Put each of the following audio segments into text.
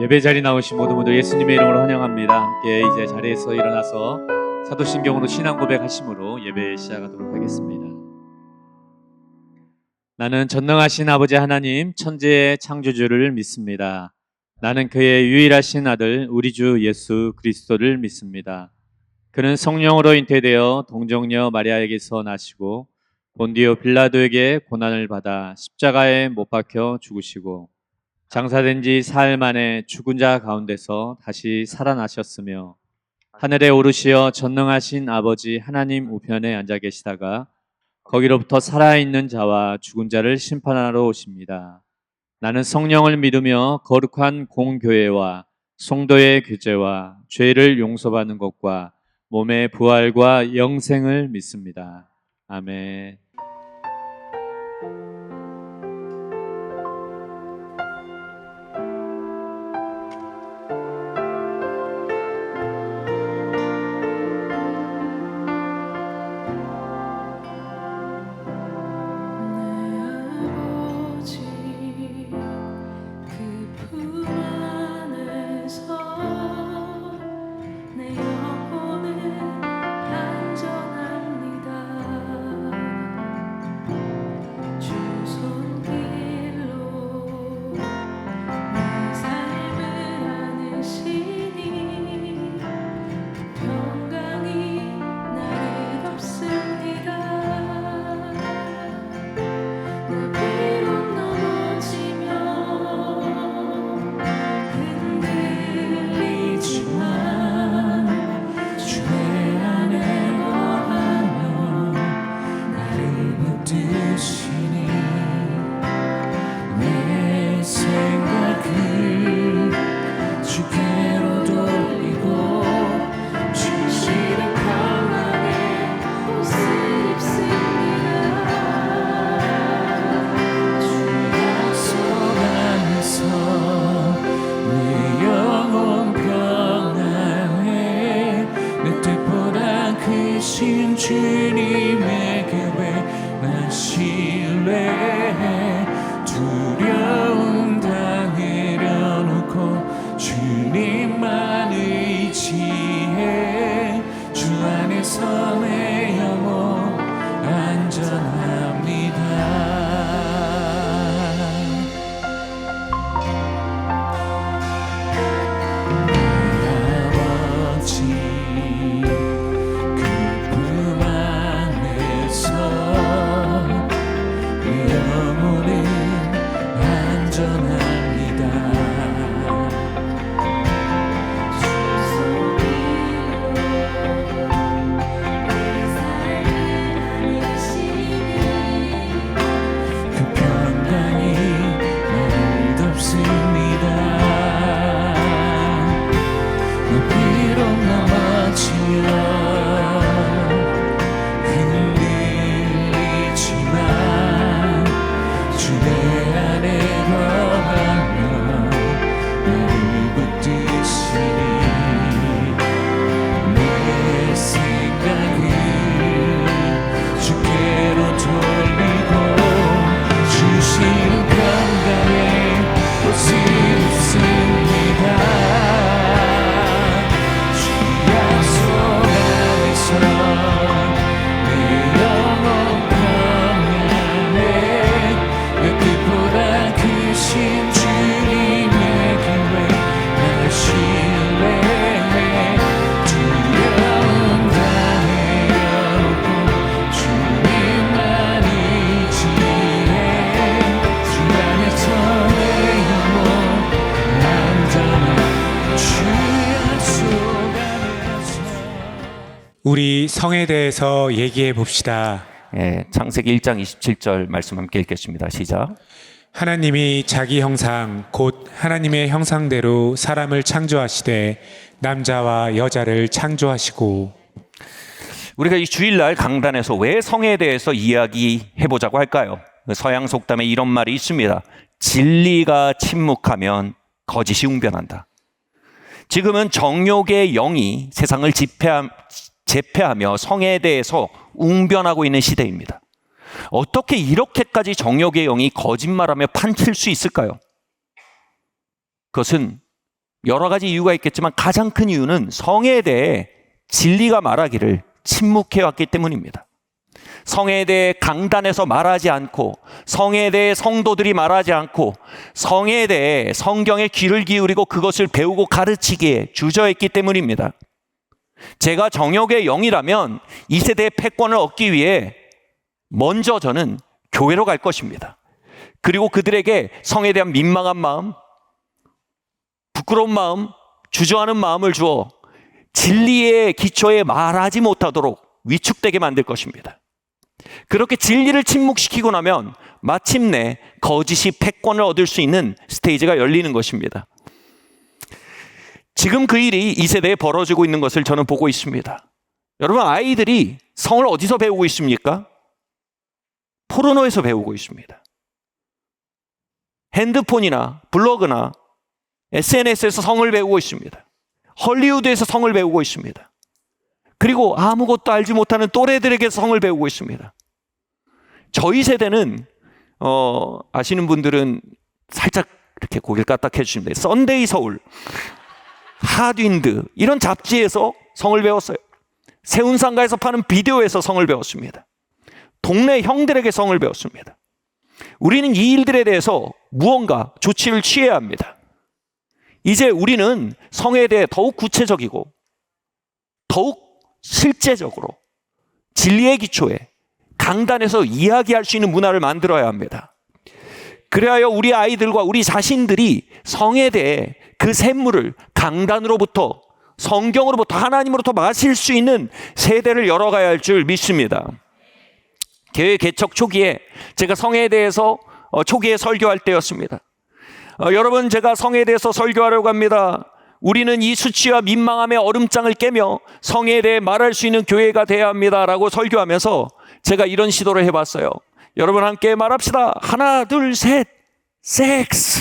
예배 자리 나오신 모든 분들 예수님의 이름으로 환영합니다. 함께 이제 자리에서 일어나서 사도신경으로 신앙 고백하심으로 예배 시작하도록 하겠습니다. 나는 전능하신 아버지 하나님 천지의 창조주를 믿습니다. 나는 그의 유일하신 아들 우리 주 예수 그리스도를 믿습니다. 그는 성령으로 잉태되어 동정녀 마리아에게서 나시고 본디오 빌라도에게 고난을 받아 십자가에 못 박혀 죽으시고 장사된 지 사흘 만에 죽은 자 가운데서 다시 살아나셨으며 하늘에 오르시어 전능하신 아버지 하나님 우편에 앉아 계시다가 거기로부터 살아있는 자와 죽은 자를 심판하러 오십니다. 나는 성령을 믿으며 거룩한 공교회와 성도의 교제와 죄를 용서받는 것과 몸의 부활과 영생을 믿습니다. 아멘. 주님의 교회 난 신뢰해 두려움 다 내려놓고 주님만 의지해 주 안에서 내 영혼 안전합니다. 우리 성에 대해서 얘기해 봅시다. 창세기 1장 27절 말씀 함께 읽겠습니다. 시작. 하나님이 자기 형상 곧 하나님의 형상대로 사람을 창조하시되 남자와 여자를 창조하시고. 우리가 이 주일날 강단에서 왜 성에 대해서 이야기해 보자고 할까요? 서양 속담에 이런 말이 있습니다. 진리가 침묵하면 거짓이 웅변한다. 지금은 정욕의 영이 세상을 제패하며 성에 대해서 웅변하고 있는 시대입니다. 어떻게 이렇게까지 정욕의 영이 거짓말하며 판칠 수 있을까요? 그것은 여러 가지 이유가 있겠지만 가장 큰 이유는 성에 대해 진리가 말하기를 침묵해왔기 때문입니다. 성에 대해 강단에서 말하지 않고, 성에 대해 성도들이 말하지 않고, 성에 대해 성경에 귀를 기울이고 그것을 배우고 가르치기에 주저했기 때문입니다. 제가 정욕의 영이라면 이 세대의 패권을 얻기 위해 먼저 저는 교회로 갈 것입니다. 그리고 그들에게 성에 대한 민망한 마음, 부끄러운 마음, 주저하는 마음을 주어 진리의 기초에 말하지 못하도록 위축되게 만들 것입니다. 그렇게 진리를 침묵시키고 나면 마침내 거짓이 패권을 얻을 수 있는 스테이지가 열리는 것입니다. 지금 그 일이 이 세대에 벌어지고 있는 것을 저는 보고 있습니다. 여러분, 아이들이 성을 어디서 배우고 있습니까? 포르노에서 배우고 있습니다. 핸드폰이나 블로그나 SNS에서 성을 배우고 있습니다. 헐리우드에서 성을 배우고 있습니다. 그리고 아무것도 알지 못하는 또래들에게 성을 배우고 있습니다. 저희 세대는 아시는 분들은 살짝 이렇게 고개를 까딱해 주시면 돼요. 썬데이 서울, 핫윈드 이런 잡지에서 성을 배웠어요. 세운상가에서 파는 비디오에서 성을 배웠습니다. 동네 형들에게 성을 배웠습니다. 우리는 이 일들에 대해서 무언가 조치를 취해야 합니다. 이제 우리는 성에 대해 더욱 구체적이고 더욱 실제적으로 진리의 기초에 강단에서 이야기할 수 있는 문화를 만들어야 합니다. 그래야 우리 아이들과 우리 자신들이 성에 대해 그 샘물을 강단으로부터, 성경으로부터, 하나님으로부터 마실 수 있는 세대를 열어가야 할 줄 믿습니다. 교회 개척 초기에 제가 성에 대해서 초기에 설교할 때였습니다. 여러분, 제가 성에 대해서 설교하려고 합니다. 우리는 이 수치와 민망함의 얼음장을 깨며 성에 대해 말할 수 있는 교회가 되어야 합니다 라고 설교하면서 제가 이런 시도를 해봤어요. 여러분 함께 말합시다. 하나 둘 셋 섹스.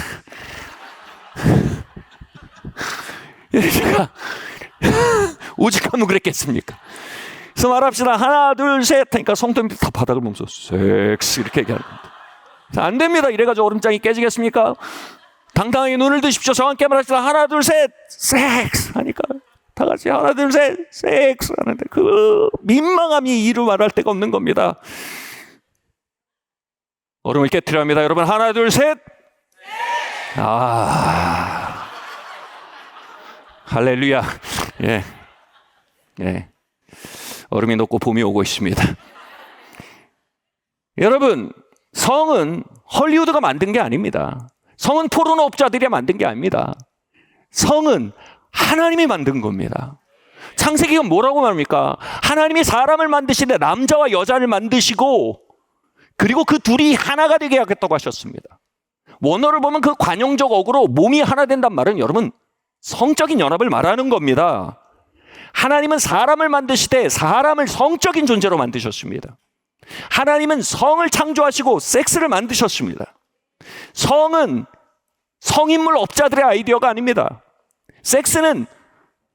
제가 오직하면 그랬겠습니까? 그래서 말합시다. 하나 둘 셋 하니까 성도님들 다 바닥을 보면서 섹스 이렇게 얘기하는 겁니다. 안 됩니다. 이래가지고 얼음장이 깨지겠습니까? 당당하게 눈을 드십시오. 저와 함께 말합시다. 하나 둘 셋 섹스 하니까 다 같이 하나 둘 셋 섹스 하는데 그 민망함이 이루 말할 데가 없는 겁니다. 얼음을 깨트려 합니다. 여러분 하나 둘 셋. 할렐루야. 예. 예. 얼음이 녹고 봄이 오고 있습니다. 여러분, 성은 헐리우드가 만든 게 아닙니다. 성은 포르노 업자들이 만든 게 아닙니다. 성은 하나님이 만든 겁니다. 창세기가 뭐라고 말합니까? 하나님이 사람을 만드시되 남자와 여자를 만드시고 그리고 그 둘이 하나가 되게 하겠다고 하셨습니다. 원어를 보면 그 관용적 어구로 몸이 하나 된단 말은 여러분 성적인 연합을 말하는 겁니다. 하나님은 사람을 만드시되 사람을 성적인 존재로 만드셨습니다. 하나님은 성을 창조하시고 섹스를 만드셨습니다. 성은 성인물 업자들의 아이디어가 아닙니다. 섹스는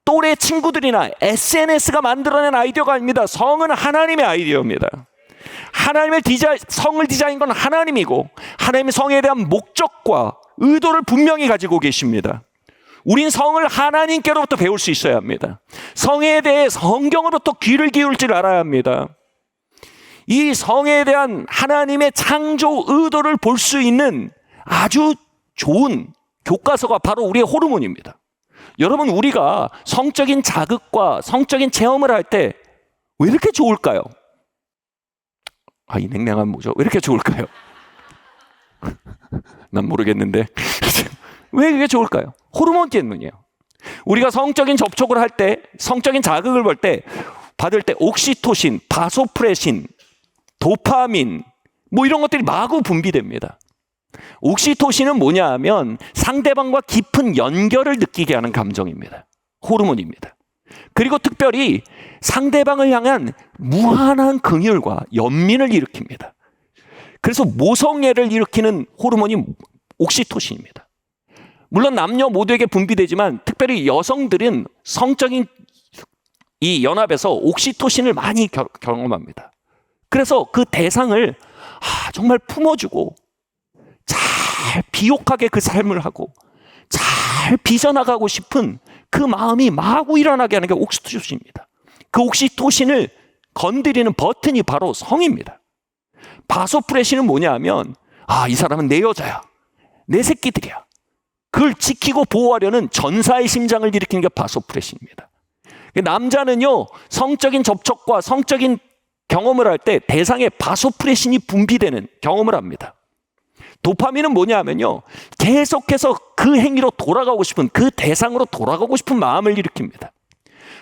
또래 친구들이나 SNS가 만들어낸 아이디어가 아닙니다. 성은 하나님의 아이디어입니다. 하나님의 성을 디자인한 건 하나님이고 하나님의 성에 대한 목적과 의도를 분명히 가지고 계십니다. 우린 성을 하나님께로부터 배울 수 있어야 합니다. 성에 대해 성경으로부터 귀를 기울일 줄 알아야 합니다. 이 성에 대한 하나님의 창조 의도를 볼 수 있는 아주 좋은 교과서가 바로 우리의 호르몬입니다. 여러분, 우리가 성적인 자극과 성적인 체험을 할 때 왜 이렇게 좋을까요? 이 냉랭한 뭐죠? 왜 이렇게 좋을까요? 난 모르겠는데 왜 이게 좋을까요? 호르몬 때문이에요. 우리가 성적인 접촉을 할 때, 성적인 자극을 받을 때 옥시토신, 바소프레신, 도파민 뭐 이런 것들이 마구 분비됩니다. 옥시토신은 뭐냐 하면 상대방과 깊은 연결을 느끼게 하는 감정입니다. 호르몬입니다. 그리고 특별히 상대방을 향한 무한한 긍휼과 연민을 일으킵니다. 그래서 모성애를 일으키는 호르몬이 옥시토신입니다. 물론 남녀 모두에게 분비되지만 특별히 여성들은 성적인 이 연합에서 옥시토신을 많이 경험합니다. 그래서 그 대상을 정말 품어주고 잘 비옥하게 그 삶을 하고 잘 빚어나가고 싶은 그 마음이 마구 일어나게 하는 게 옥시토신입니다. 그 옥시토신을 건드리는 버튼이 바로 성입니다. 바소프레신은 뭐냐 하면 이 사람은 내 여자야. 내 새끼들이야. 그걸 지키고 보호하려는 전사의 심장을 일으키는 게 바소프레신입니다. 남자는요, 성적인 접촉과 성적인 경험을 할 때 대상의 바소프레신이 분비되는 경험을 합니다. 도파민은 뭐냐 하면요, 계속해서 그 행위로 돌아가고 싶은, 그 대상으로 돌아가고 싶은 마음을 일으킵니다.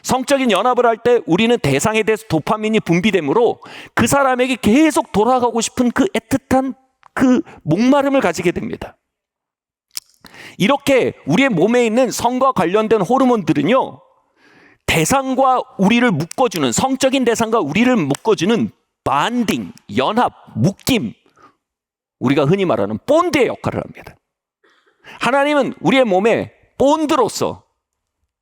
성적인 연합을 할 때 우리는 대상에 대해서 도파민이 분비되므로 그 사람에게 계속 돌아가고 싶은 그 애틋한 그 목마름을 가지게 됩니다. 이렇게 우리의 몸에 있는 성과 관련된 호르몬들은요, 대상과 우리를 묶어주는, 성적인 대상과 우리를 묶어주는 반딩, 연합, 묶임, 우리가 흔히 말하는 본드의 역할을 합니다. 하나님은 우리의 몸에 본드로서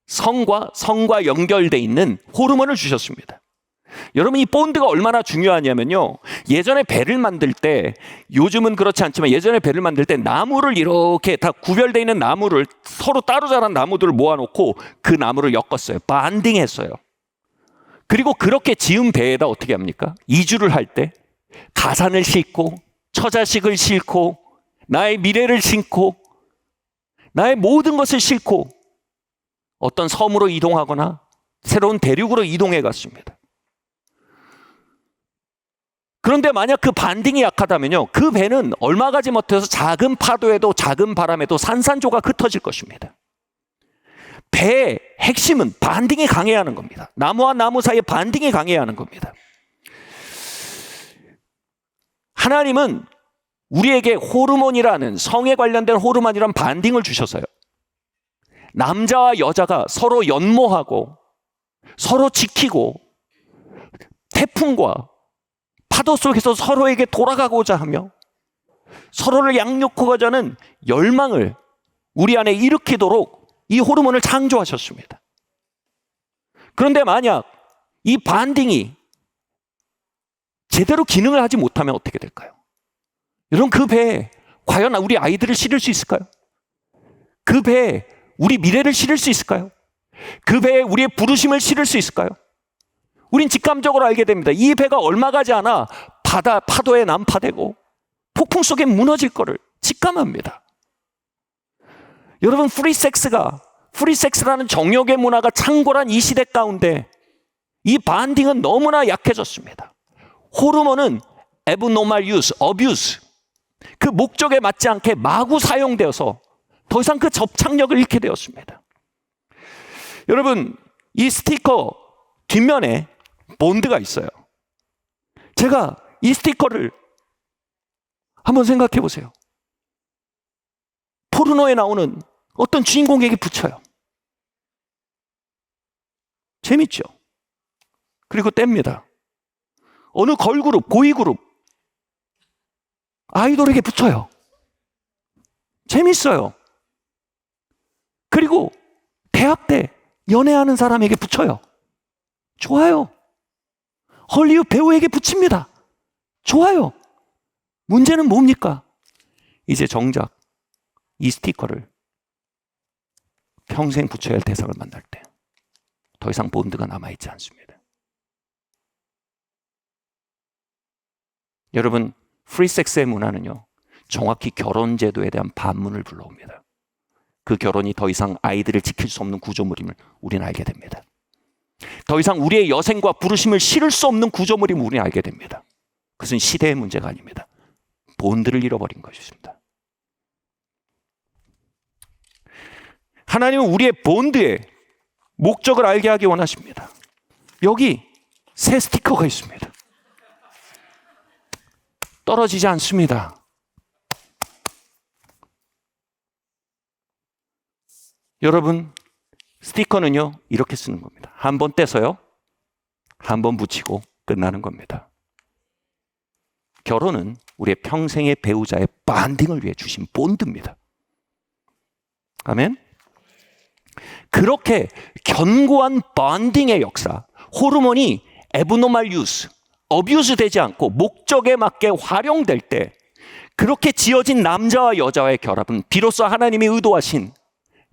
성과 연결되어 있는 호르몬을 주셨습니다. 여러분, 이 본드가 얼마나 중요하냐면요, 예전에 배를 만들 때, 요즘은 그렇지 않지만 예전에 배를 만들 때 나무를 이렇게 다 구별되어 있는 나무를, 서로 따로 자란 나무들을 모아놓고 그 나무를 엮었어요. 반딩했어요. 그리고 그렇게 지은 배에다 어떻게 합니까? 이주를 할 때 가산을 싣고 처자식을 싣고 나의 미래를 싣고 나의 모든 것을 싣고 어떤 섬으로 이동하거나 새로운 대륙으로 이동해 갔습니다. 그런데 만약 그 반딩이 약하다면요, 그 배는 얼마 가지 못해서 작은 파도에도 작은 바람에도 산산조각 흩어질 것입니다. 배의 핵심은 반딩이 강해야 하는 겁니다. 나무와 나무 사이에 반딩이 강해야 하는 겁니다. 하나님은 우리에게 호르몬이라는, 성에 관련된 호르몬이라는 반딩을 주셔서요, 남자와 여자가 서로 연모하고 서로 지키고 태풍과 파도 속에서 서로에게 돌아가고자 하며 서로를 양육하고자 하는 열망을 우리 안에 일으키도록 이 호르몬을 창조하셨습니다. 그런데 만약 이 반딩이 제대로 기능을 하지 못하면 어떻게 될까요? 여러분, 그 배에 과연 우리 아이들을 실을 수 있을까요? 그 배에 우리 미래를 실을 수 있을까요? 그 배에 우리의 부르심을 실을 수 있을까요? 우린 직감적으로 알게 됩니다. 이 배가 얼마 가지 않아 파도에 난파되고 폭풍 속에 무너질 거를 직감합니다. 여러분, 프리섹스라는 정욕의 문화가 창궐한 이 시대 가운데 이 반딩은 너무나 약해졌습니다. 호르몬은 abnormal use, abuse, 그 목적에 맞지 않게 마구 사용되어서 더 이상 그 접착력을 잃게 되었습니다. 여러분, 이 스티커 뒷면에 본드가 있어요. 제가 이 스티커를 한번 생각해 보세요. 포르노에 나오는 어떤 주인공에게 붙여요. 재밌죠? 그리고 뗍니다. 어느 걸그룹, 보이그룹, 아이돌에게 붙여요. 재밌어요. 그리고 대학 때 연애하는 사람에게 붙여요. 좋아요. 헐리우드 배우에게 붙입니다. 좋아요. 문제는 뭡니까? 이제 정작 이 스티커를 평생 붙여야 할 대상을 만날 때 더 이상 본드가 남아있지 않습니다. 여러분, 프리섹스의 문화는요, 정확히 결혼 제도에 대한 반문을 불러옵니다. 그 결혼이 더 이상 아이들을 지킬 수 없는 구조물임을 우리는 알게 됩니다. 더 이상 우리의 여생과 부르심을 실을 수 없는 구조물임을 우리는 알게 됩니다. 그것은 시대의 문제가 아닙니다. 본드를 잃어버린 것입니다. 하나님은 우리의 본드의 목적을 알게 하기 원하십니다. 여기 새 스티커가 있습니다. 떨어지지 않습니다. 여러분, 스티커는요, 이렇게 쓰는 겁니다. 한 번 떼서요, 한 번 붙이고 끝나는 겁니다. 결혼은 우리의 평생의 배우자의 반딩을 위해 주신 본드입니다. 아멘? 그렇게 견고한 반딩의 역사, 호르몬이 abnormal use, abuse 되지 않고 목적에 맞게 활용될 때 그렇게 지어진 남자와 여자와의 결합은 비로소 하나님이 의도하신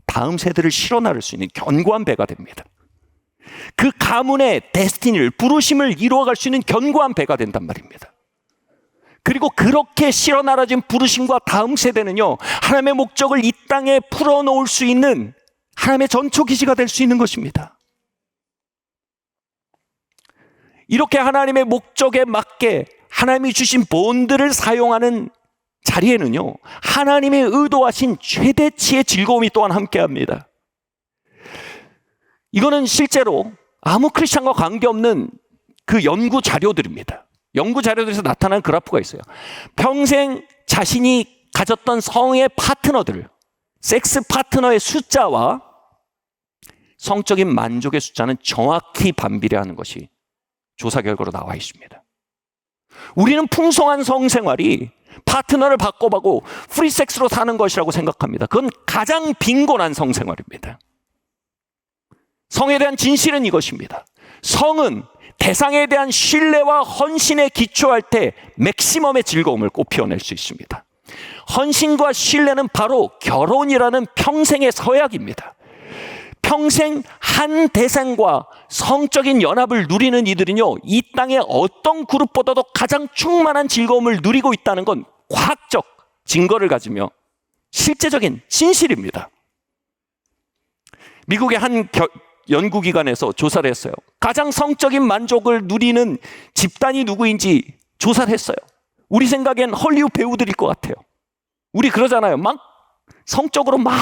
다음 세대를 실어 나를 수 있는 견고한 배가 됩니다. 그 가문의 데스티니를, 부르심을 이루어갈 수 있는 견고한 배가 된단 말입니다. 그리고 그렇게 실어 나라진 부르심과 다음 세대는요, 하나님의 목적을 이 땅에 풀어놓을 수 있는 하나님의 전초기지가 될 수 있는 것입니다. 이렇게 하나님의 목적에 맞게 하나님이 주신 본들을 사용하는 자리에는요, 하나님의 의도하신 최대치의 즐거움이 또한 함께합니다. 이거는 실제로 아무 크리스찬과 관계없는 그 연구 자료들입니다. 연구 자료들에서 나타난 그래프가 있어요. 평생 자신이 가졌던 성의 파트너들, 섹스 파트너의 숫자와 성적인 만족의 숫자는 정확히 반비례하는 것이 조사 결과로 나와 있습니다. 우리는 풍성한 성생활이 파트너를 바꿔보고 프리섹스로 사는 것이라고 생각합니다. 그건 가장 빈곤한 성생활입니다. 성에 대한 진실은 이것입니다. 성은 대상에 대한 신뢰와 헌신에 기초할 때 맥시멈의 즐거움을 꽃피워낼 수 있습니다. 헌신과 신뢰는 바로 결혼이라는 평생의 서약입니다. 평생 한 대상과 성적인 연합을 누리는 이들은요, 이 땅의 어떤 그룹보다도 가장 충만한 즐거움을 누리고 있다는 건 과학적 증거를 가지며 실제적인 진실입니다. 미국의 한 연구기관에서 조사를 했어요. 가장 성적인 만족을 누리는 집단이 누구인지 조사를 했어요. 우리 생각엔 헐리우드 배우들일 것 같아요. 우리 그러잖아요. 막 성적으로 막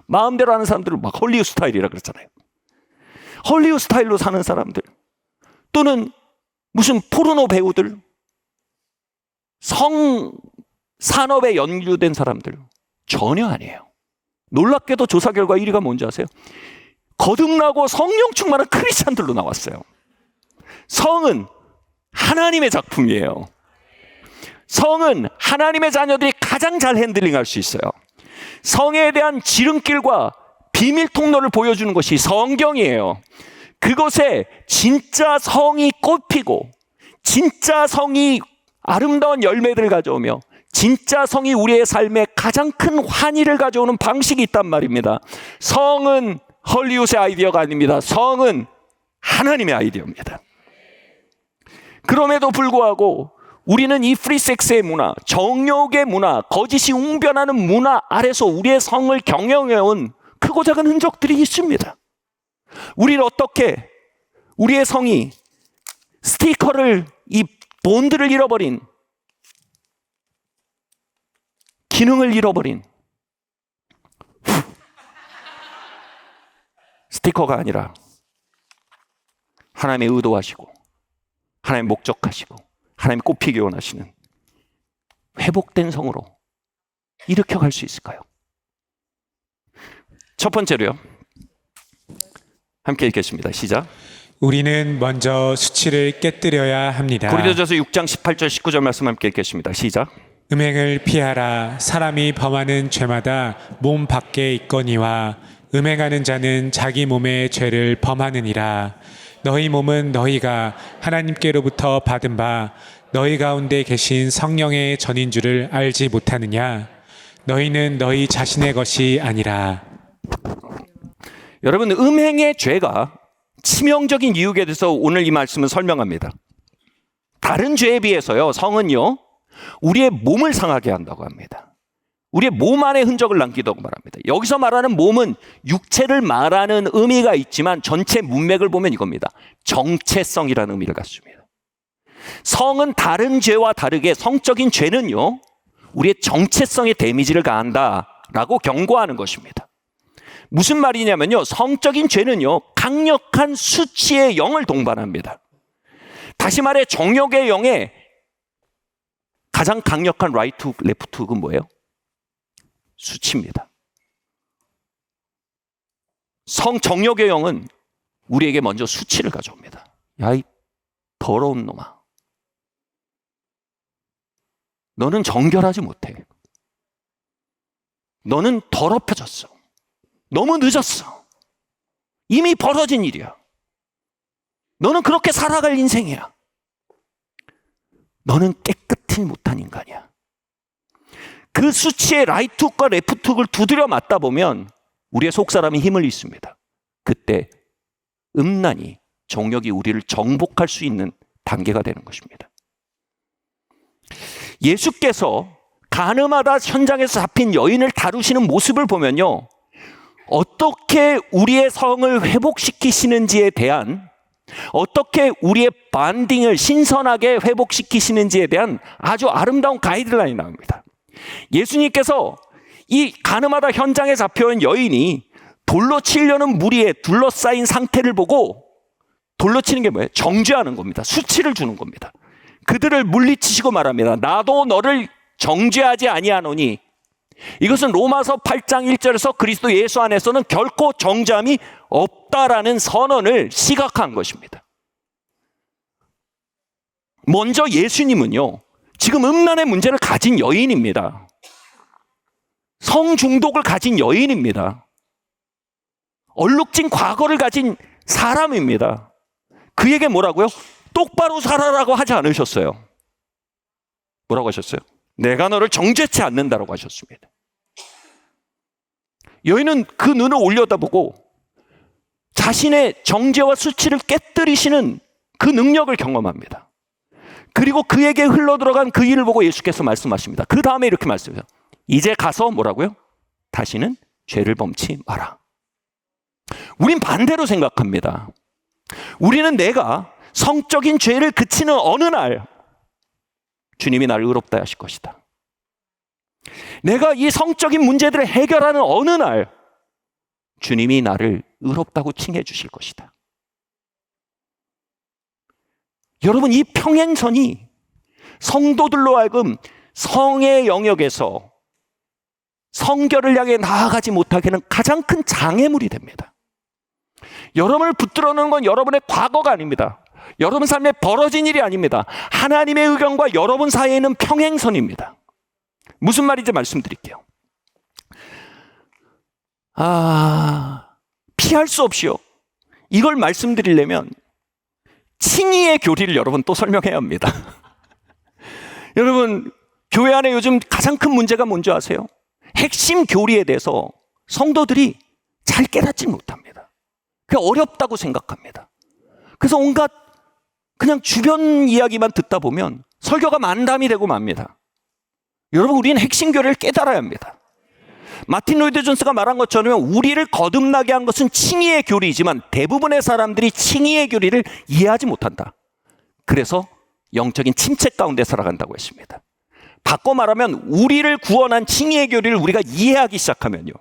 마음대로 하는 사람들을 막 헐리우드 스타일이라 그랬잖아요. 헐리우드 스타일로 사는 사람들, 또는 무슨 포르노 배우들, 성 산업에 연루된 사람들, 전혀 아니에요. 놀랍게도 조사 결과 1위가 뭔지 아세요? 거듭나고 성령 충만한 크리스찬들로 나왔어요. 성은 하나님의 작품이에요. 성은 하나님의 자녀들이 가장 잘 핸들링할 수 있어요. 성에 대한 지름길과 비밀 통로를 보여주는 것이 성경이에요. 그것에 진짜 성이 꽃피고 진짜 성이 아름다운 열매들을 가져오며 진짜 성이 우리의 삶에 가장 큰 환희를 가져오는 방식이 있단 말입니다. 성은 헐리우드의 아이디어가 아닙니다. 성은 하나님의 아이디어입니다. 그럼에도 불구하고 우리는 이 프리섹스의 문화, 정욕의 문화, 거짓이 웅변하는 문화 아래서 우리의 성을 경영해온 크고 작은 흔적들이 있습니다. 우리는 어떻게 우리의 성이 스티커를, 이 본드를 잃어버린, 기능을 잃어버린 스티커가 아니라 하나님의 의도하시고 하나님 목적하시고 하나님 꽃피기 원하시는 회복된 성으로 일으켜갈 수 있을까요? 첫 번째로요, 함께 읽겠습니다. 시작. 우리는 먼저 수치를 깨뜨려야 합니다. 고린도전서 6장 18절 19절 말씀 함께 읽겠습니다. 시작. 음행을 피하라. 사람이 범하는 죄마다 몸 밖에 있거니와 음행하는 자는 자기 몸의 죄를 범하느니라. 너희 몸은 너희가 하나님께로부터 받은 바 너희 가운데 계신 성령의 전인 줄을 알지 못하느냐? 너희는 너희 자신의 것이 아니라. 여러분, 음행의 죄가 치명적인 이유에 대해서 오늘 이 말씀은 설명합니다. 다른 죄에 비해서요, 성은요, 우리의 몸을 상하게 한다고 합니다. 우리의 몸 안에 흔적을 남기다고 말합니다. 여기서 말하는 몸은 육체를 말하는 의미가 있지만 전체 문맥을 보면 이겁니다. 정체성이라는 의미를 갖습니다. 성은 다른 죄와 다르게 성적인 죄는요, 우리의 정체성에 데미지를 가한다라고 경고하는 것입니다. 무슨 말이냐면요, 성적인 죄는요, 강력한 수치의 영을 동반합니다. 다시 말해 정욕의 영에 가장 강력한 라이트 레프트 흑은 뭐예요? 수치입니다. 정욕의 영은 우리에게 먼저 수치를 가져옵니다. 야, 이 더러운 놈아, 너는 정결하지 못해. 너는 더럽혀졌어. 너무 늦었어. 이미 벌어진 일이야. 너는 그렇게 살아갈 인생이야. 너는 깨끗이 못한 인간이야. 그 수치의 라이트 훅과 레프트 훅을 두드려 맞다 보면 우리의 속사람이 힘을 잃습니다. 그때 음란이, 정욕이 우리를 정복할 수 있는 단계가 되는 것입니다. 예수께서 가늠하다 현장에서 잡힌 여인을 다루시는 모습을 보면요, 어떻게 우리의 성을 회복시키시는지에 대한, 어떻게 우리의 반딩을 신선하게 회복시키시는지에 대한 아주 아름다운 가이드라인이 나옵니다. 예수님께서 이 가늠하다 현장에 잡혀온 여인이 돌로 치려는 무리에 둘러싸인 상태를 보고, 돌로 치는 게 뭐예요? 정죄하는 겁니다. 수치를 주는 겁니다. 그들을 물리치시고 말합니다. 나도 너를 정죄하지 아니하노니. 이것은 로마서 8장 1절에서 그리스도 예수 안에서는 결코 정죄함이 없다라는 선언을 시각한 것입니다. 먼저 예수님은요, 지금 음란의 문제를 가진 여인입니다. 성중독을 가진 여인입니다. 얼룩진 과거를 가진 사람입니다. 그에게 뭐라고요? 똑바로 살아라고 하지 않으셨어요. 뭐라고 하셨어요? 내가 너를 정죄치 않는다라고 하셨습니다. 여인은 그 눈을 올려다보고 자신의 정죄와 수치를 깨뜨리시는 그 능력을 경험합니다. 그리고 그에게 흘러들어간 그 일을 보고 예수께서 말씀하십니다. 그 다음에 이렇게 말씀해요. 이제 가서 뭐라고요? 다시는 죄를 범치 마라. 우린 반대로 생각합니다. 우리는 내가 성적인 죄를 그치는 어느 날 주님이 나를 의롭다 하실 것이다. 내가 이 성적인 문제들을 해결하는 어느 날 주님이 나를 의롭다고 칭해 주실 것이다. 여러분, 이 평행선이 성도들로 하여금 성의 영역에서 성결을 향해 나아가지 못하게 하는 가장 큰 장애물이 됩니다. 여러분을 붙들어 놓는 건 여러분의 과거가 아닙니다. 여러분 삶에 벌어진 일이 아닙니다. 하나님의 의견과 여러분 사이에는 평행선입니다. 무슨 말인지 말씀드릴게요. 피할 수 없이요, 이걸 말씀드리려면 칭의의 교리를 여러분 또 설명해야 합니다. 여러분, 교회 안에 요즘 가장 큰 문제가 뭔지 아세요? 핵심 교리에 대해서 성도들이 잘 깨닫지 못합니다. 그게 어렵다고 생각합니다. 그래서 온갖 그냥 주변 이야기만 듣다 보면 설교가 만담이 되고 맙니다. 여러분, 우리는 핵심 교리를 깨달아야 합니다. 마틴 로이드 존스가 말한 것처럼 우리를 거듭나게 한 것은 칭의의 교리이지만 대부분의 사람들이 칭의의 교리를 이해하지 못한다. 그래서 영적인 침체 가운데 살아간다고 했습니다. 바꿔 말하면 우리를 구원한 칭의의 교리를 우리가 이해하기 시작하면요,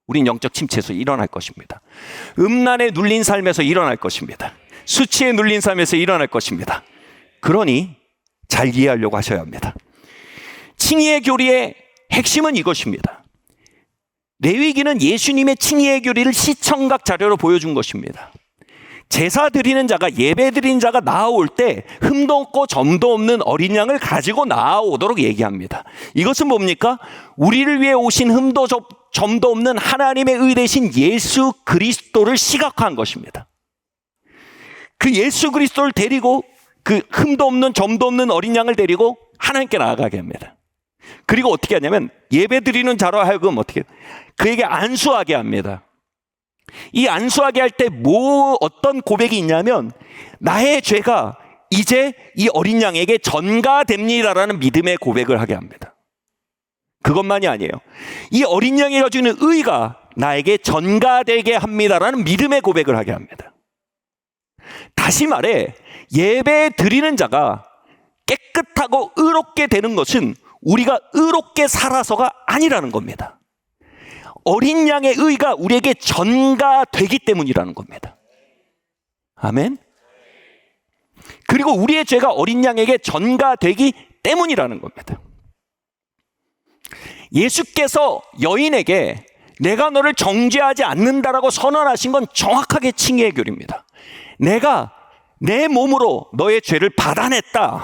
우린 영적 침체에서 일어날 것입니다. 음란에 눌린 삶에서 일어날 것입니다. 수치에 눌린 삶에서 일어날 것입니다. 그러니 잘 이해하려고 하셔야 합니다. 칭의의 교리의 핵심은 이것입니다. 레위기는 예수님의 칭의의 교리를 시청각 자료로 보여준 것입니다. 제사 드리는 자가, 예배 드리는 자가 나아올 때 흠도 없고 점도 없는 어린 양을 가지고 나아오도록 얘기합니다. 이것은 뭡니까? 우리를 위해 오신 흠도 점도 없는 하나님의 의 대신 예수 그리스도를 시각화한 것입니다. 그 예수 그리스도를 데리고, 그 흠도 없는 점도 없는 어린 양을 데리고 하나님께 나아가게 합니다. 그리고 어떻게 하냐면 예배 드리는 자로 하여금 어떻게 그에게 안수하게 합니다. 이 안수하게 할 때 어떤 고백이 있냐면, 나의 죄가 이제 이 어린 양에게 전가됩니다라는 믿음의 고백을 하게 합니다. 그것만이 아니에요. 이 어린 양이 가지고 있는 의가 나에게 전가되게 합니다라는 믿음의 고백을 하게 합니다. 다시 말해, 예배 드리는 자가 깨끗하고 의롭게 되는 것은 우리가 의롭게 살아서가 아니라는 겁니다. 어린 양의 의가 우리에게 전가되기 때문이라는 겁니다. 아멘. 그리고 우리의 죄가 어린 양에게 전가되기 때문이라는 겁니다. 예수께서 여인에게 내가 너를 정죄하지 않는다라고 선언하신 건 정확하게 칭의의 교리입니다. 내가 내 몸으로 너의 죄를 받아냈다.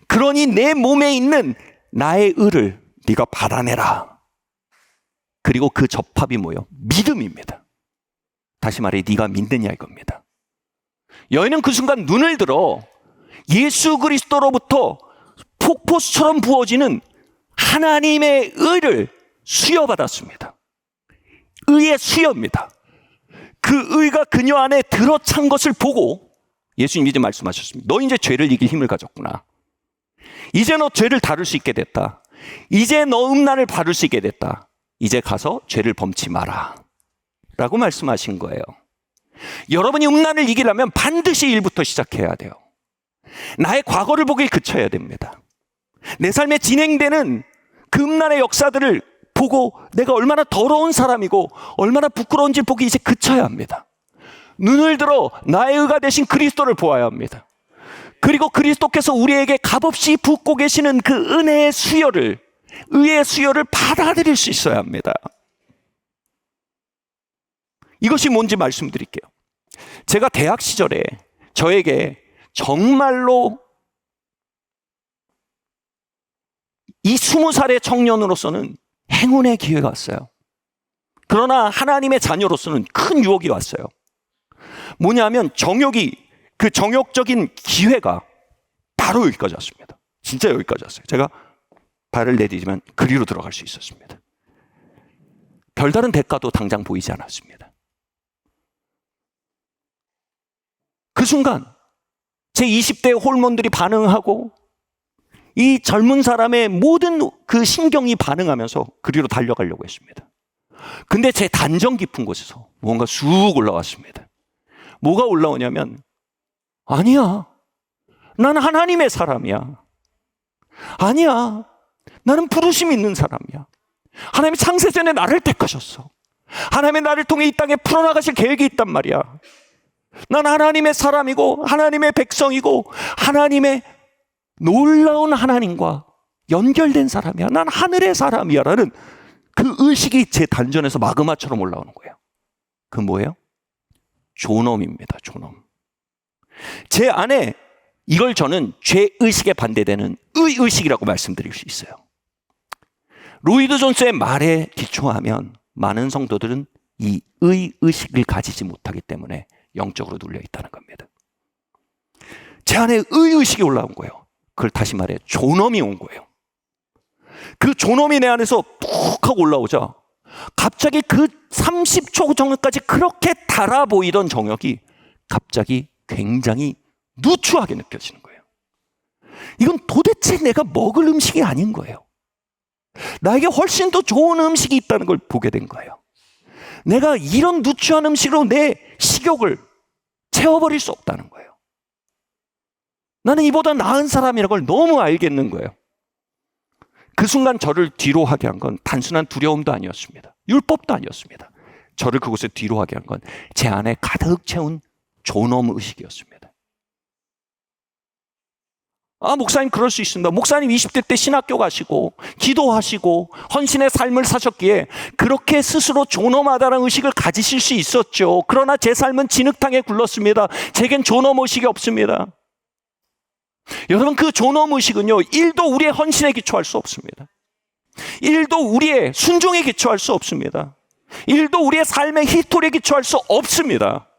그러니 내 몸에 있는 나의 의를 네가 받아내라. 그리고 그 접합이 뭐예요? 믿음입니다. 다시 말해, 네가 믿느냐 이겁니다. 여인은 그 순간 눈을 들어 예수 그리스도로부터 폭포수처럼 부어지는 하나님의 의를 수여받았습니다. 의의 수여입니다. 그 의가 그녀 안에 들어찬 것을 보고 예수님이 이제 말씀하셨습니다. 너 이제 죄를 이길 힘을 가졌구나. 이제 너 죄를 다룰 수 있게 됐다. 이제 너 음란을 바를 수 있게 됐다. 이제 가서 죄를 범치 마라 라고 말씀하신 거예요. 여러분이 음란을 이기려면 반드시 일부터 시작해야 돼요. 나의 과거를 보길 그쳐야 됩니다. 내 삶에 진행되는 그 음란의 역사들을 보고 내가 얼마나 더러운 사람이고 얼마나 부끄러운지 보기 이제 그쳐야 합니다. 눈을 들어 나의 의가 되신 그리스도를 보아야 합니다. 그리고 그리스도께서 우리에게 값없이 붓고 계시는 그 은혜의 수요를, 의의 수요를 받아들일 수 있어야 합니다. 이것이 뭔지 말씀드릴게요. 제가 대학 시절에 저에게 정말로 이 20살의 청년으로서는 행운의 기회가 왔어요. 그러나 하나님의 자녀로서는 큰 유혹이 왔어요. 뭐냐면 그 정욕적인 기회가 바로 여기까지 왔습니다. 진짜 여기까지 왔어요. 제가 발을 내디디면 그리로 들어갈 수 있었습니다. 별다른 대가도 당장 보이지 않았습니다. 그 순간 제 20대 호르몬들이 반응하고 이 젊은 사람의 모든 그 신경이 반응하면서 그리로 달려가려고 했습니다. 근데 제 단정 깊은 곳에서 뭔가 쑥 올라왔습니다. 뭐가 올라오냐면 아니야. 난 하나님의 사람이야. 아니야. 나는 부르심 있는 사람이야. 하나님이 창세전에 나를 택하셨어. 하나님의 나를 통해 이 땅에 풀어나가실 계획이 있단 말이야. 난 하나님의 사람이고 하나님의 백성이고 하나님의 놀라운 하나님과 연결된 사람이야. 난 하늘의 사람이야 라는 그 의식이 제 단전에서 마그마처럼 올라오는 거예요. 그 뭐예요? 존엄입니다. 존엄. 제 안에 이걸 저는 죄의식에 반대되는 의의식이라고 말씀드릴 수 있어요. 로이드 존스의 말에 기초하면 많은 성도들은 이 의의식을 가지지 못하기 때문에 영적으로 눌려 있다는 겁니다. 제 안에 의의식이 올라온 거예요. 그걸 다시 말해 존엄이 온 거예요. 그 존엄이 내 안에서 푹 하고 올라오자 갑자기 그 30초 전까지 그렇게 달아 보이던 정욕이 갑자기 굉장히 누추하게 느껴지는 거예요. 이건 도대체 내가 먹을 음식이 아닌 거예요. 나에게 훨씬 더 좋은 음식이 있다는 걸 보게 된 거예요. 내가 이런 누추한 음식으로 내 식욕을 채워버릴 수 없다는 거예요. 나는 이보다 나은 사람이라는 걸 너무 알겠는 거예요. 그 순간 저를 뒤로 하게 한 건 단순한 두려움도 아니었습니다. 율법도 아니었습니다. 저를 그곳에 뒤로 하게 한 건 제 안에 가득 채운 존엄 의식이었습니다. 아, 목사님 그럴 수 있습니다. 목사님 20대 때 신학교 가시고 기도하시고 헌신의 삶을 사셨기에 그렇게 스스로 존엄하다는 의식을 가지실 수 있었죠. 그러나 제 삶은 진흙탕에 굴렀습니다. 제겐 존엄 의식이 없습니다. 여러분, 그 존엄 의식은요, 1도 우리의 헌신에 기초할 수 없습니다. 1도 우리의 순종에 기초할 수 없습니다. 1도 우리의 삶의 히스토리에 기초할 수 없습니다.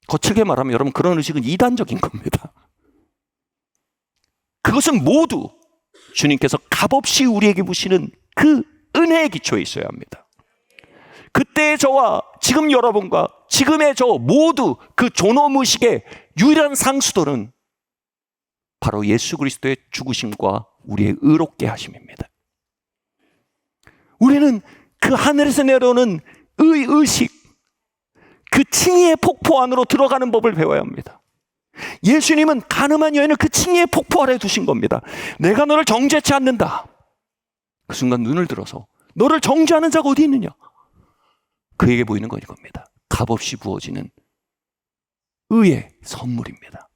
거칠게 말하면 여러분, 그런 의식은 이단적인 겁니다. 그것은 모두 주님께서 값없이 우리에게 부시는 그 은혜의 기초에 있어야 합니다. 그때의 저와 지금 여러분과 지금의 저 모두 그 존엄의식의 유일한 상수도는 바로 예수 그리스도의 죽으심과 우리의 의롭게 하심입니다. 우리는 그 하늘에서 내려오는 의식, 그 칭의의 폭포 안으로 들어가는 법을 배워야 합니다. 예수님은 가늠한 여인을 그 칭의의 폭포 아래 두신 겁니다. 내가 너를 정죄치 않는다. 그 순간 눈을 들어서 너를 정죄하는 자가 어디 있느냐? 그에게 보이는 건 이겁니다. 값없이 부어지는 의의 선물입니다.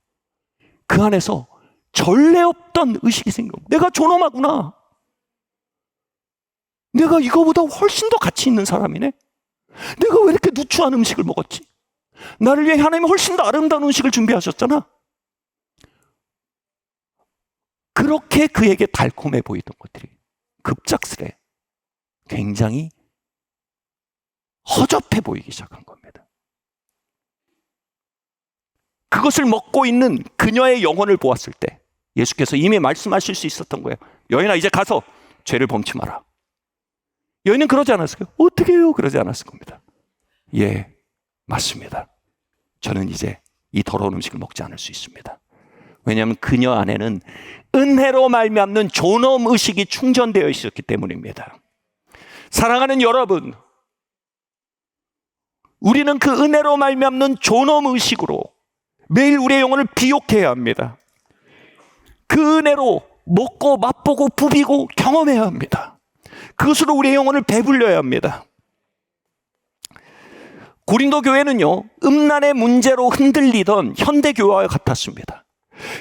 그 안에서 전례 없던 의식이 생깁니다. 내가 존엄하구나. 내가 이거보다 훨씬 더 가치 있는 사람이네. 내가 왜 이렇게 누추한 음식을 먹었지? 나를 위해 하나님이 훨씬 더 아름다운 음식을 준비하셨잖아. 그렇게 그에게 달콤해 보이던 것들이 급작스레 굉장히 허접해 보이기 시작한 겁니다. 그것을 먹고 있는 그녀의 영혼을 보았을 때 예수께서 이미 말씀하실 수 있었던 거예요. 여인아, 이제 가서 죄를 범치 마라. 여인은 그러지 않았을까요? 어떻게 해요? 그러지 않았을 겁니다. 예, 맞습니다. 저는 이제 이 더러운 음식을 먹지 않을 수 있습니다. 왜냐하면 그녀 안에는 은혜로 말미암는 존엄 의식이 충전되어 있었기 때문입니다. 사랑하는 여러분, 우리는 그 은혜로 말미암는 존엄 의식으로 매일 우리의 영혼을 비옥해야 합니다. 그 은혜로 먹고 맛보고 부비고 경험해야 합니다. 그것으로 우리의 영혼을 배불려야 합니다. 고린도 교회는요, 음란의 문제로 흔들리던 현대교회와 같았습니다.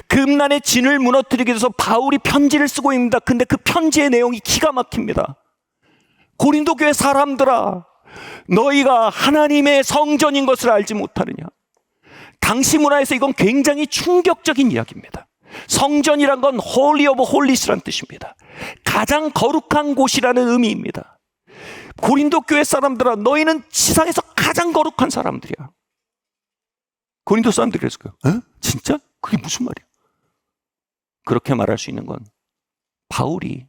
그 음란의 진을 무너뜨리기 위해서 바울이 편지를 쓰고 있습니다. 근데 그 편지의 내용이 기가 막힙니다. 고린도 교회 사람들아, 너희가 하나님의 성전인 것을 알지 못하느냐. 당시 문화에서 이건 굉장히 충격적인 이야기입니다. 성전이란 건 Holy of Holies라는 뜻입니다. 가장 거룩한 곳이라는 의미입니다. 고린도 교회 사람들아, 너희는 지상에서 가장 거룩한 사람들이야. 고린도 사람들이 그랬을까요? 진짜? 그게 무슨 말이야? 그렇게 말할 수 있는 건 바울이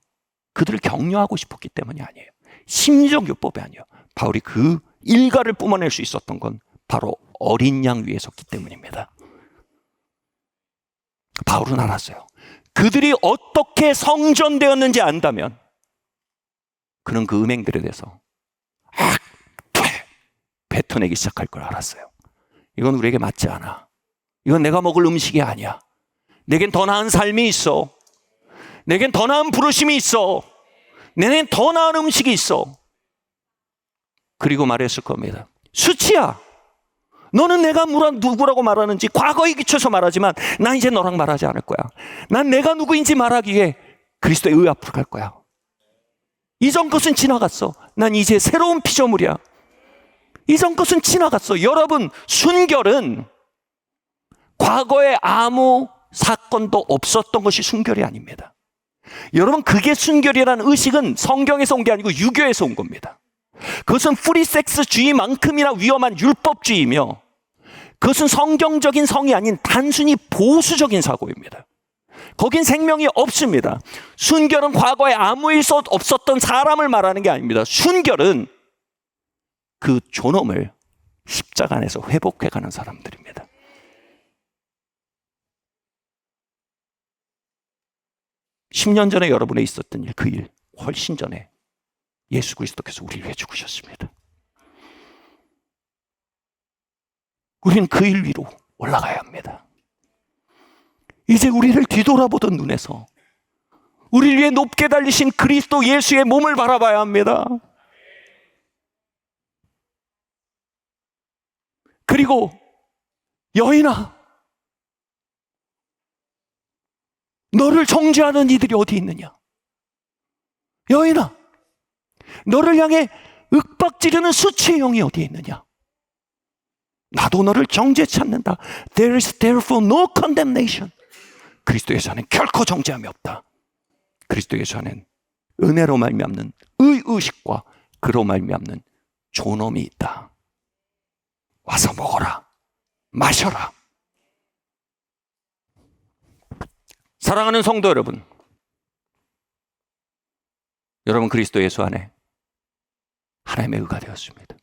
그들을 격려하고 싶었기 때문이 아니에요. 심리적 요법이 아니에요. 바울이 그 일가를 뿜어낼 수 있었던 건 바로 어린 양 위에 섰기 때문입니다. 바울은 알았어요. 그들이 어떻게 성전되었는지 안다면 그는 그 음행들에 대해서 뱉어내기 시작할 걸 알았어요. 이건 우리에게 맞지 않아. 이건 내가 먹을 음식이 아니야. 내겐 더 나은 삶이 있어. 내겐 더 나은 부르심이 있어. 내겐 더 나은 음식이 있어. 그리고 말했을 겁니다. 수치야, 너는 내가 누구라고 말하는지 과거에 기초해서 말하지만 난 이제 너랑 말하지 않을 거야. 난 내가 누구인지 말하기 위해 그리스도의 의 앞으로 갈 거야. 이전 것은 지나갔어. 난 이제 새로운 피조물이야. 이전 것은 지나갔어. 여러분, 순결은 과거에 아무 사건도 없었던 것이 순결이 아닙니다. 여러분, 그게 순결이라는 의식은 성경에서 온 게 아니고 유교에서 온 겁니다. 그것은 프리섹스주의만큼이나 위험한 율법주의이며 그것은 성경적인 성이 아닌 단순히 보수적인 사고입니다. 거긴 생명이 없습니다. 순결은 과거에 아무 일 없었던 사람을 말하는 게 아닙니다. 순결은 그 존엄을 십자가 안에서 회복해가는 사람들입니다. (10년) 전에 여러분에 있었던 일, 그 일 훨씬 전에 예수 그리스도께서 우리를 위해 죽으셨습니다. 우리는 그 일 위로 올라가야 합니다. 이제 우리를 뒤돌아보던 눈에서 우리를 위해 높게 달리신 그리스도 예수의 몸을 바라봐야 합니다. 그리고 여인아, 너를 정죄하는 이들이 어디 있느냐? 여인아, 너를 향해 윽박지르는 수치의 영이 어디에 있느냐? 나도 너를 정죄치 않는다. There is therefore no condemnation. 그리스도 예수 안에는 결코 정죄함이 없다. 그리스도 예수 안에는 은혜로 말미암는 의식과 그로 말미암는 존엄이 있다. 와서 먹어라, 마셔라. 사랑하는 성도 여러분, 여러분 그리스도 예수 안에 하나님의 의가 되었습니다.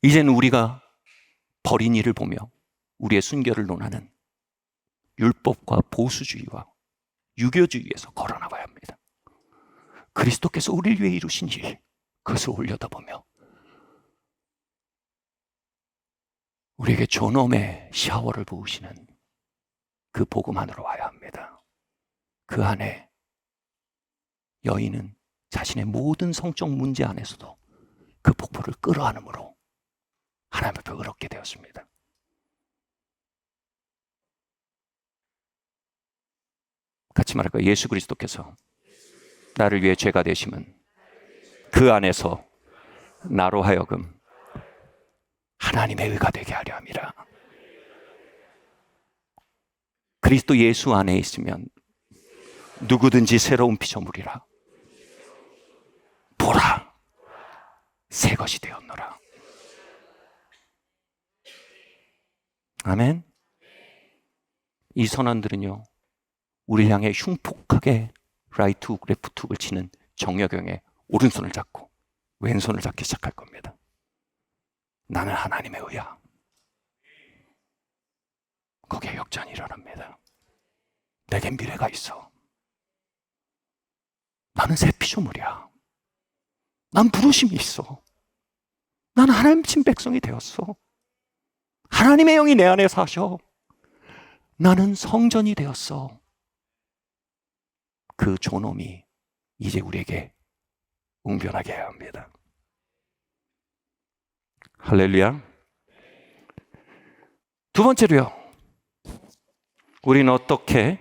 이제는 우리가 버린 일을 보며 우리의 순결을 논하는 율법과 보수주의와 유교주의에서 걸어나가야 합니다. 그리스도께서 우리를 위해 이루신 일, 그것을 올려다보며 우리에게 존엄의 샤워를 부으시는 그 복음 안으로 와야 합니다. 그 안에 여인은 자신의 모든 성적 문제 안에서도 그 폭포를 끌어안음으로 하나님 앞에 의롭게 되었습니다. 같이 말할까요? 예수 그리스도께서 나를 위해 죄가 되심은 그 안에서 나로 하여금 하나님의 의가 되게 하려 함이라. 그리스도 예수 안에 있으면 누구든지 새로운 피조물이라. 보라, 새 것이 되었노라. 아멘. 이 선언들은요, 우리를 향해 흉폭하게 라이트 훅, 레프트 훅을 치는 정여경의 오른손을 잡고 왼손을 잡기 시작할 겁니다. 나는 하나님의 의야. 거기에 역전이 일어납니다. 내게 미래가 있어. 나는 새 피조물이야. 난 부르심이 있어. 난 하나님 친 백성이 되었어. 하나님의 영이 내 안에 사셔. 나는 성전이 되었어. 그 존엄이 이제 우리에게 웅변하게 해야 합니다. 할렐루야. 두 번째로요. 우리는 어떻게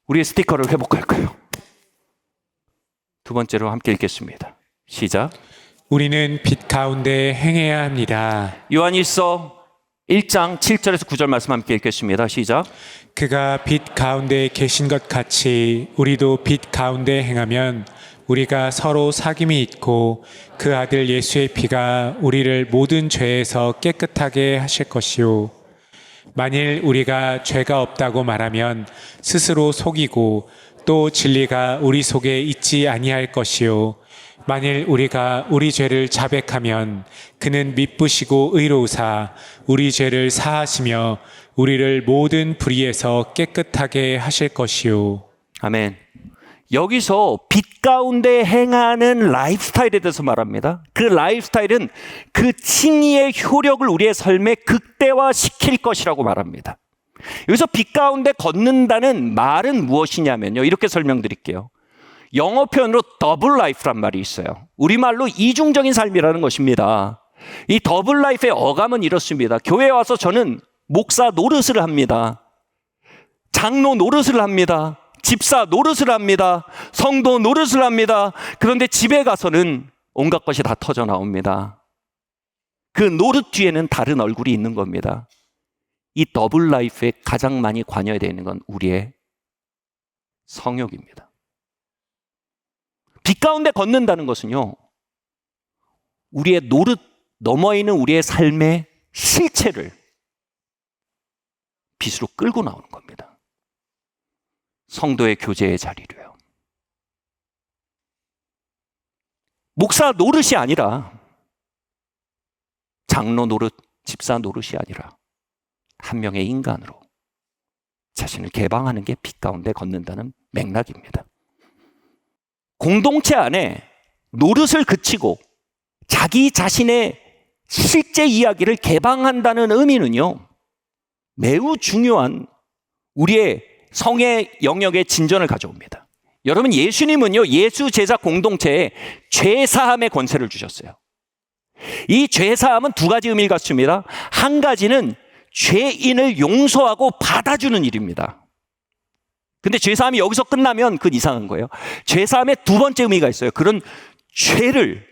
우리의 스티커를 회복할까요? 두 번째로 함께 읽겠습니다. 시작. 우리는 빛 가운데 행해야 합니다. 요한일서 1장 7절에서 9절 말씀 함께 읽겠습니다. 시작. 그가 빛 가운데 계신 것 같이 우리도 빛 가운데 행하면 우리가 서로 사귐이 있고 그 아들 예수의 피가 우리를 모든 죄에서 깨끗하게 하실 것이요. 만일 우리가 죄가 없다고 말하면 스스로 속이고 또 진리가 우리 속에 있지 아니할 것이요. 만일 우리가 우리 죄를 자백하면 그는 미쁘시고 의로우사 우리 죄를 사하시며 우리를 모든 불의에서 깨끗하게 하실 것이요. 아멘. 여기서 빛 가운데 행하는 라이프스타일에 대해서 말합니다. 그 라이프스타일은 그 칭의의 효력을 우리의 삶에 극대화시킬 것이라고 말합니다. 여기서 빛 가운데 걷는다는 말은 무엇이냐면요. 이렇게 설명드릴게요. 영어 표현으로 더블 라이프란 말이 있어요. 우리말로 이중적인 삶이라는 것입니다. 이 더블 라이프의 어감은 이렇습니다. 교회에 와서 저는 목사 노릇을 합니다. 장로 노릇을 합니다. 집사 노릇을 합니다. 성도 노릇을 합니다. 그런데 집에 가서는 온갖 것이 다 터져 나옵니다. 그 노릇 뒤에는 다른 얼굴이 있는 겁니다. 이 더블 라이프에 가장 많이 관여되어 있는 건 우리의 성욕입니다. 빛 가운데 걷는다는 것은요, 우리의 노릇 넘어 있는 우리의 삶의 실체를 빛으로 끌고 나오는 겁니다. 성도의 교제의 자리로요. 목사 노릇이 아니라, 장로 노릇, 집사 노릇이 아니라 한 명의 인간으로 자신을 개방하는 게 빛 가운데 걷는다는 맥락입니다. 공동체 안에 노릇을 그치고 자기 자신의 실제 이야기를 개방한다는 의미는요, 매우 중요한 우리의 성의 영역의 진전을 가져옵니다. 여러분, 예수님은요, 예수 제자 공동체에 죄사함의 권세를 주셨어요. 이 죄사함은 두 가지 의미를 갖습니다. 한 가지는 죄인을 용서하고 받아주는 일입니다. 근데 죄사함이 여기서 끝나면 그건 이상한 거예요. 죄사함의 두 번째 의미가 있어요. 그런 죄를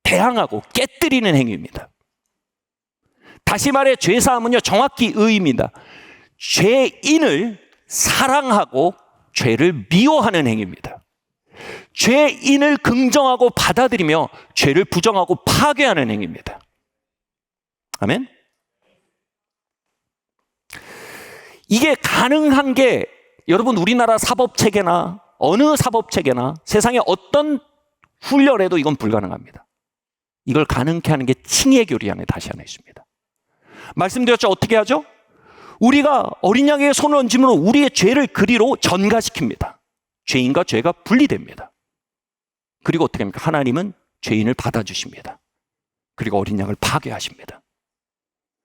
대항하고 깨뜨리는 행위입니다. 다시 말해 죄사함은요, 정확히 의의입니다. 죄인을 사랑하고 죄를 미워하는 행위입니다. 죄인을 긍정하고 받아들이며 죄를 부정하고 파괴하는 행위입니다. 아멘? 이게 가능한 게 여러분, 우리나라 사법체계나 어느 사법체계나 세상의 어떤 훈련에도 이건 불가능합니다. 이걸 가능케 하는 게 칭의 교리 안에 다시 하나 있습니다. 말씀드렸죠. 어떻게 하죠? 우리가 어린 양에게 손을 얹으므로 우리의 죄를 그리로 전가시킵니다. 죄인과 죄가 분리됩니다. 그리고 어떻게 합니까? 하나님은 죄인을 받아주십니다. 그리고 어린 양을 파괴하십니다.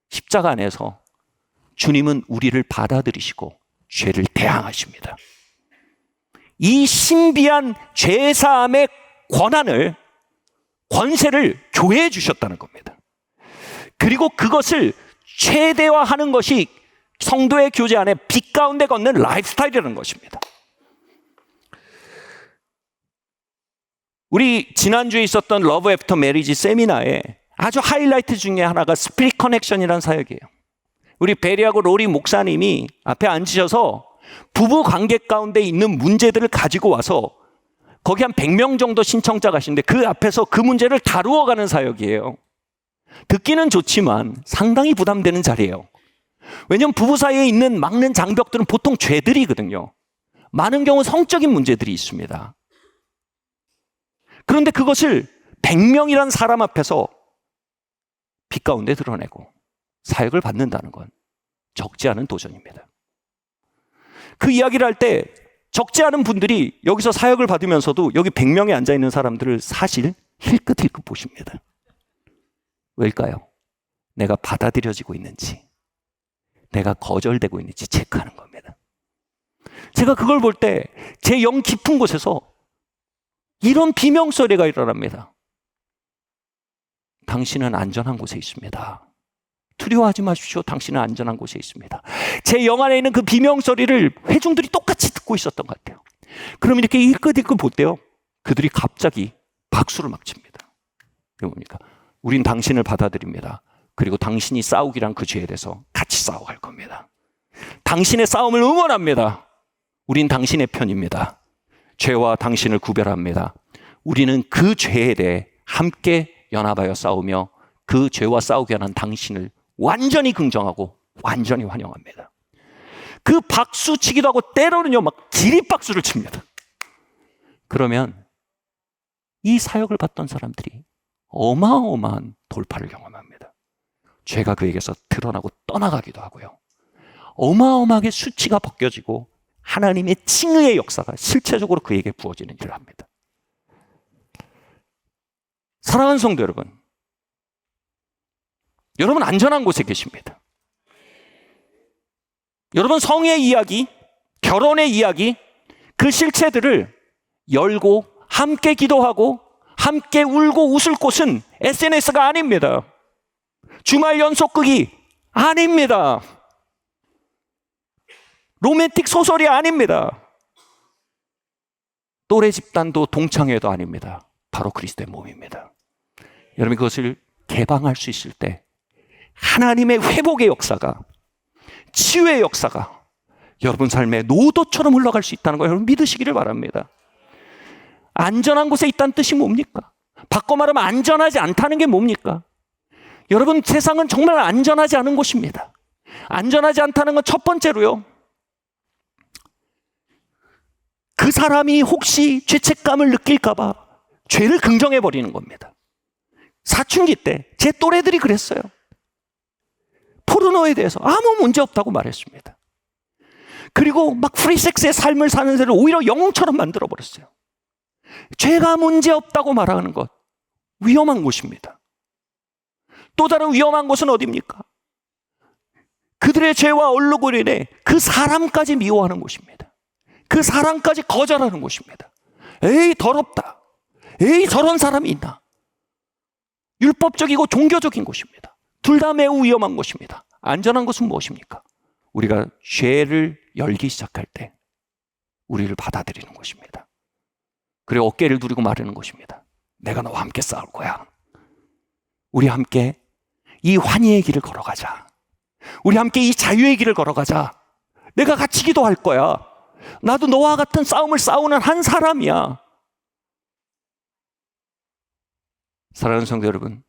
십자가 안에서 주님은 우리를 받아들이시고 죄를 대항하십니다. 이 신비한 죄사함의 권세를 교회에 주셨다는 겁니다. 그리고 그것을 최대화하는 것이 성도의 교제 안에 빛 가운데 걷는 라이프스타일이라는 것입니다. 우리 지난주에 있었던 러브 애프터 메리지 세미나에 아주 하이라이트 중에 하나가 스피릿 커넥션이라는 사역이에요. 우리 베리하고 로리 목사님이 앞에 앉으셔서 부부 관계 가운데 있는 문제들을 가지고 와서 거기 한 100명 정도 신청자가 계신데 그 앞에서 그 문제를 다루어가는 사역이에요. 듣기는 좋지만 상당히 부담되는 자리예요. 왜냐하면 부부 사이에 있는 막는 장벽들은 보통 죄들이거든요. 많은 경우 성적인 문제들이 있습니다. 그런데 그것을 100명이라는 사람 앞에서 빛 가운데 드러내고 사역을 받는다는 건 적지 않은 도전입니다. 그 이야기를 할 때 적지 않은 분들이 여기서 사역을 받으면서도 여기 100명에 앉아있는 사람들을 사실 힐끗힐끗 보십니다. 왜일까요? 내가 받아들여지고 있는지, 내가 거절되고 있는지 체크하는 겁니다. 제가 그걸 볼 때 제 영 깊은 곳에서 이런 비명소리가 일어납니다. 당신은 안전한 곳에 있습니다. 두려워하지 마십시오. 당신은 안전한 곳에 있습니다. 제 영 안에 있는 그 비명소리를 회중들이 똑같이 듣고 있었던 것 같아요. 그럼 이렇게 일끗일끗 볼 때요, 그들이 갑자기 박수를 막 칩니다. 이게 뭡니까? 우린 당신을 받아들입니다. 그리고 당신이 싸우기란 그 죄에 대해서 같이 싸워갈 겁니다. 당신의 싸움을 응원합니다. 우린 당신의 편입니다. 죄와 당신을 구별합니다. 우리는 그 죄에 대해 함께 연합하여 싸우며 그 죄와 싸우게 하는 당신을 완전히 긍정하고 완전히 환영합니다. 그 박수 치기도 하고 때로는요 막 기립박수를 칩니다. 그러면 이 사역을 받던 사람들이 어마어마한 돌파를 경험합니다. 죄가 그에게서 드러나고 떠나가기도 하고요. 어마어마하게 수치가 벗겨지고 하나님의 칭의의 역사가 실체적으로 그에게 부어지는 일을 합니다. 사랑하는 성도 여러분, 여러분 안전한 곳에 계십니다. 여러분 성의 이야기, 결혼의 이야기, 그 실체들을 열고 함께 기도하고 함께 울고 웃을 곳은 SNS가 아닙니다. 주말 연속극이 아닙니다. 로맨틱 소설이 아닙니다. 또래 집단도 동창회도 아닙니다. 바로 그리스도의 몸입니다. 여러분 그것을 개방할 수 있을 때 하나님의 회복의 역사가, 치유의 역사가 여러분 삶에 노도처럼 흘러갈 수 있다는 걸 여러분 믿으시기를 바랍니다. 안전한 곳에 있다는 뜻이 뭡니까? 바꿔 말하면 안전하지 않다는 게 뭡니까? 여러분 세상은 정말 안전하지 않은 곳입니다. 안전하지 않다는 건 첫 번째로요, 그 사람이 혹시 죄책감을 느낄까 봐 죄를 긍정해버리는 겁니다. 사춘기 때 제 또래들이 그랬어요. 포르노에 대해서 아무 문제 없다고 말했습니다. 그리고 막 프리섹스의 삶을 사는 데를 오히려 영웅처럼 만들어버렸어요. 죄가 문제 없다고 말하는 것, 위험한 곳입니다. 또 다른 위험한 곳은 어디입니까? 그들의 죄와 얼룩을 인해 그 사람까지 미워하는 곳입니다. 그 사람까지 거절하는 곳입니다. 에이 더럽다, 에이 저런 사람이 있나. 율법적이고 종교적인 곳입니다. 둘 다 매우 위험한 곳입니다. 안전한 곳은 무엇입니까? 우리가 죄를 열기 시작할 때 우리를 받아들이는 곳입니다. 그리고 어깨를 두르고 말하는 곳입니다. 내가 너와 함께 싸울 거야. 우리 함께 이 환희의 길을 걸어가자. 우리 함께 이 자유의 길을 걸어가자. 내가 같이 기도할 거야. 나도 너와 같은 싸움을 싸우는 한 사람이야. 사랑하는 성도 여러분,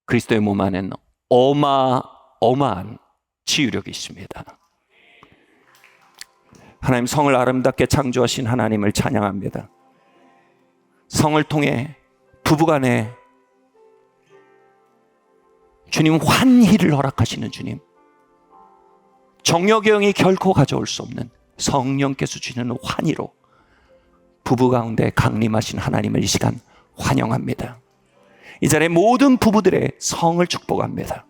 그리스도의 몸 안에는 어마어마한 치유력이 있습니다. 하나님 성을 아름답게 창조하신 하나님을 찬양합니다. 성을 통해 부부간에 주님 환희를 허락하시는 주님, 정욕의 영이 결코 가져올 수 없는 성령께서 주시는 환희로 부부 가운데 강림하신 하나님을 이 시간 환영합니다. 이 자리에 모든 부부들의 성을 축복합니다.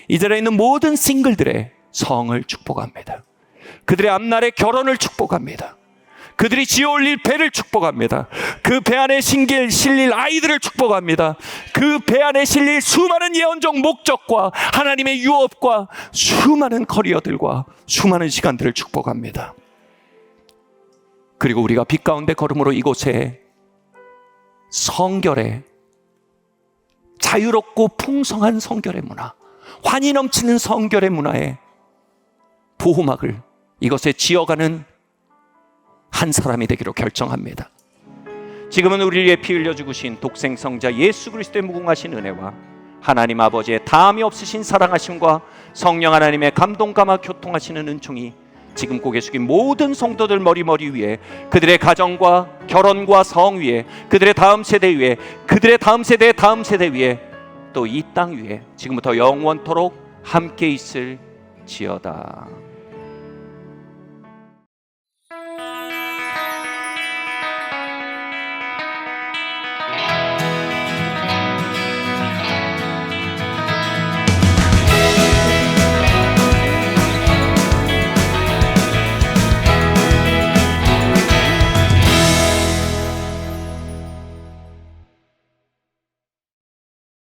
이 자리에 있는 모든 싱글들의 성을 축복합니다. 그들의 앞날의 결혼을 축복합니다. 그들이 지어올릴 배를 축복합니다. 그 배 안에 실릴 아이들을 축복합니다. 그 배 안에 실릴 수많은 예언적 목적과 하나님의 유업과 수많은 커리어들과 수많은 시간들을 축복합니다. 그리고 우리가 빛 가운데 걸음으로 이곳에 성결의 자유롭고 풍성한 성결의 문화, 환희 넘치는 성결의 문화의 보호막을 이것에 지어가는 한 사람이 되기로 결정합니다. 지금은 우리를 위해 피 흘려 죽으신 독생성자 예수 그리스도의 무궁하신 은혜와 하나님 아버지의 다함이 없으신 사랑하심과 성령 하나님의 감동 감화 교통하시는 은총이 지금 고개 숙인 모든 성도들 머리 위에, 그들의 가정과 결혼과 성 위에, 그들의 다음 세대 위에, 그들의 다음 세대의 다음 세대 위에, 또 이 땅 위에 지금부터 영원토록 함께 있을지어다.